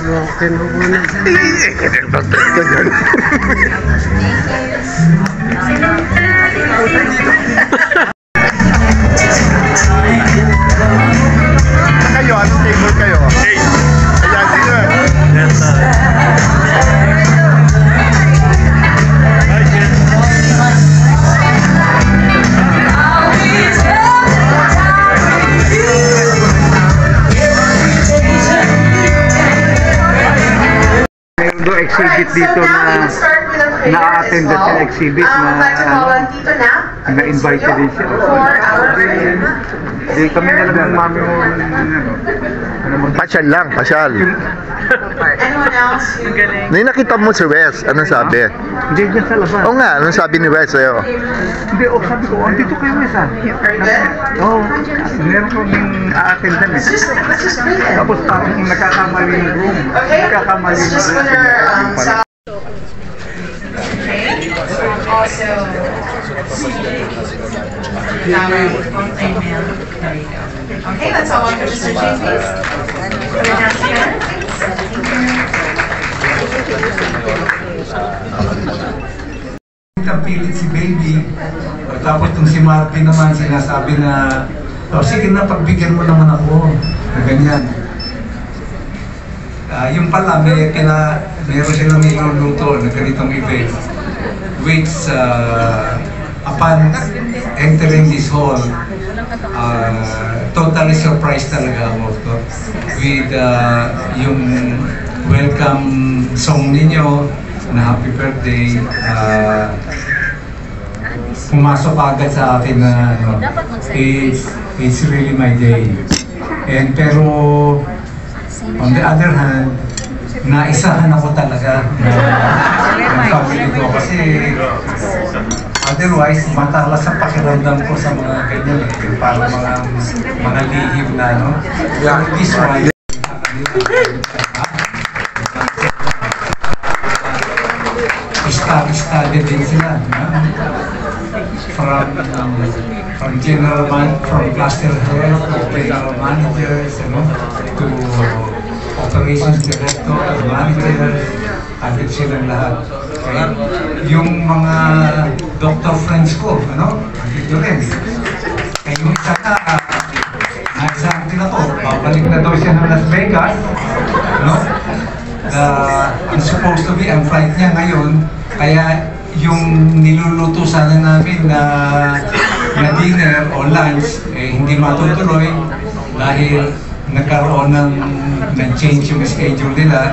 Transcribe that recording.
Okay na po na. Bakit ka dyan? Kayo, anong table kayo? Ayan, sino? Meron doon exhibit dito na-attend sa exhibit na-invite din siya. Hindi kami na lang ng mami mo. Pasyal lang, pasyal. Nung nakita mo si Wes, anong sabi? Hindi dyan sa labas. Oo nga, anong sabi ni Wes sa'yo? Hindi, sabi ko, dito kayo Wes Oo, meron ko yung a-attendan eh. Tapos parang nagkakamali ng room. Nagkakamali ng room. Also, our email. There you go. Okay, that's all. One for Mr. James, please. Put it down together. Pilit si Baby. Tapos itong si Martin naman sinasabi na, sige na, pagbigyan mo naman ako. Na ganyan. Yung pala, meron silang niluluto na ganitong event. Which, upon entering this hall, totally surprised talaga ako with yung welcome song ninyo na happy birthday. Pumasok agad sa akin na it's really my day. Pero on the other hand, naisahan ako talaga ng family ko kasi otherwise matalas ang pakiramdam ko sa mga ganyan parang mga lihim na this one study din sila from general from cluster health to general managers to operations director, managers, agad silang lahat. Okay? Yung mga doctor friends ko, dito rin. Kaya yung isa na, nagsabi na to, babalik na daw siya ng Las Vegas. Ang supposed to be ang flight niya ngayon, kaya yung niluluto sana namin na dinner o lunch, hindi matutuloy dahil nagkaroon ng change yung schedule nila.